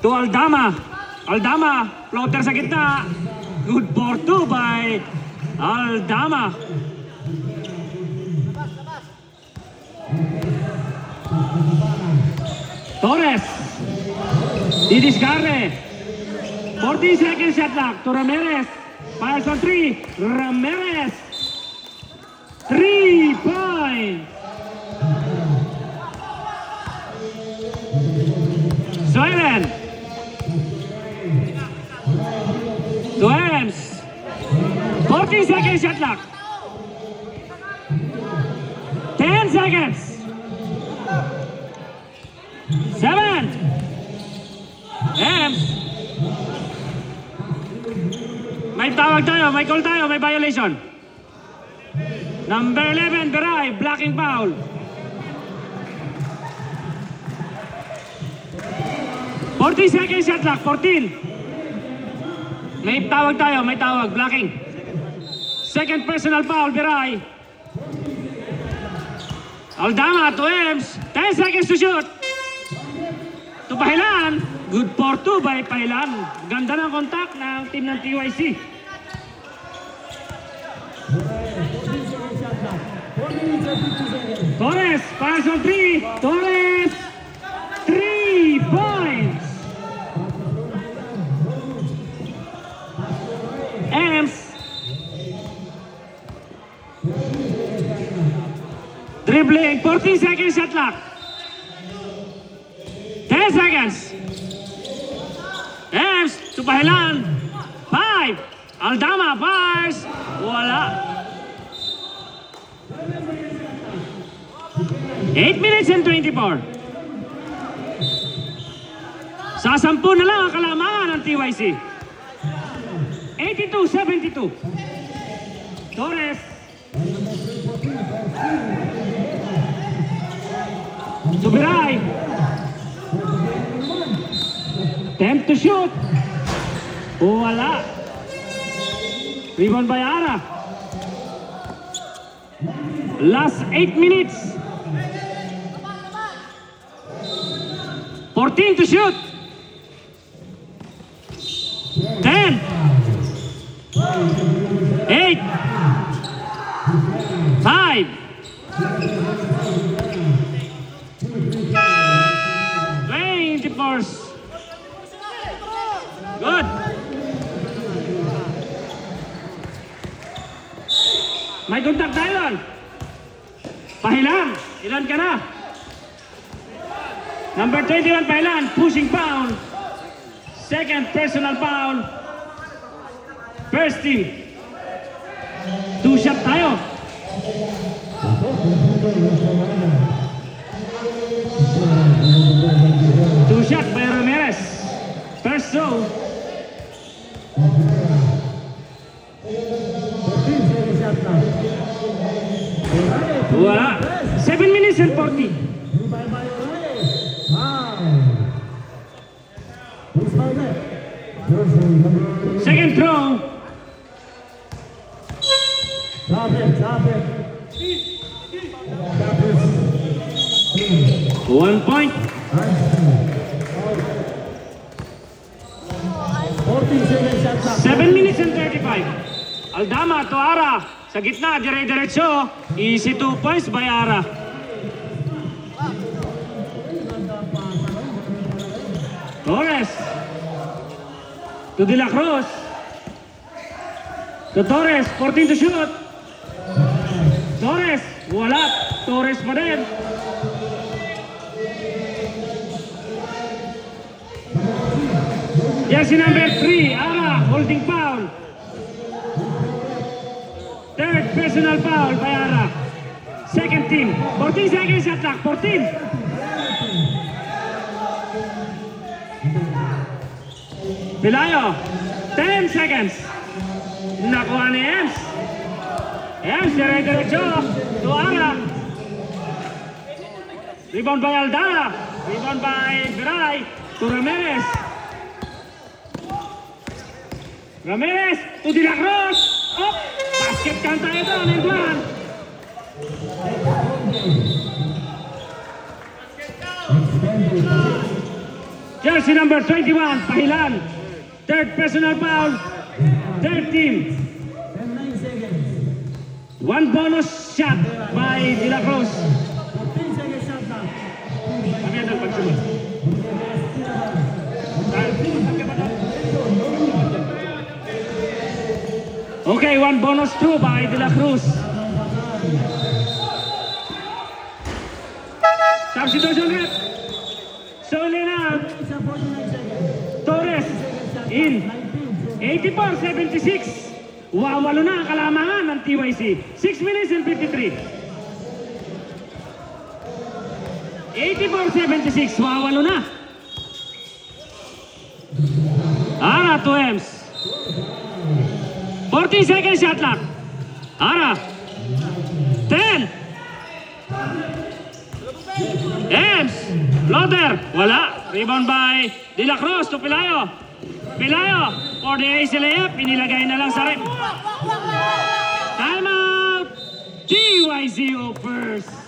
to Aldama. Aldama, floater sa gitna. Good for 2 by Aldama. Torres. Didiscarre. 14 seconds shot clock to Ramirez. Fires on 3. Ramirez. 3 points. Suelen. To Ems. 14 seconds shot clock. 10 seconds. 7. Ems. May tawag tayo, may call tayo, may violation. Number 11, Beray, blocking foul. Forty seconds shot clock, 14. May tawag tayo, may tawag, blocking. Second personal foul, Beray. Aldama to Ems, 10 seconds to shoot. To Pahilan, good for 2 by Pahilan. Ganda ng contact ng team ng TYC. Torres, fires on 3. Torres, 3 points. Ems. Dribbling, 14 seconds shot clock. 10 seconds. Ems to Pahilan. 5. Aldama fires. Wala. 8 minutes and 24. Sa 10 na lang ang kalamangan ng TYC. 82-72. Torres. Subiray. Attempt to shoot. Wala. Rebound by Ara. Last 8 minutes. 14 to shoot. 10. 8. 5. 24. Good. May contact tayo. Pahilan. Ilan ka na? Number 21, Pahilan. Pushing foul. Second personal foul. First team. 2 shot tayo. Two shot by Ramirez. First throw. Wala. 7 minutes and 40. Second throw. 1 point. 7 minutes and 35. Aldama to Ara. Sa gitna, dire-diretso. Easy 2 points by Ara. Torres. To De La Cruz. To Torres. 14 to shoot. Torres. Wala. Torres pa din. Jersey number 3, Ara, holding foul. Third personal foul by Ara. Second team. 14 seconds shot clock. 14. Pilayo. 10 seconds. Nakuha ni Ems. Ems, dire-diretso. To Ara. Rebound by Aldana. Rebound by Beray. To Ramirez. Ramirez to De La Cruz. Oh, basket count tayo doon, and one. Jersey number 21, Pahilan. Third personal foul, third team. 1 bonus shot by De La Cruz. Kami ang nagpagsunod. Okay, 1 bonus 2 by De La Cruz. Substitution rep. Solena Torres in 84-76. Wawalo na ang kalamangan ng TYC. 6 minutes and 53. 84-76. Wawalo na. Ara to Ems. 14 seconds shot clock. Ara. 10. Ems. Floater. Wala. Rebound by De La Cruz to Pelayo. Pelayo. For the ace layup. Pinilagay na lang sa rim. Time out. TYC first.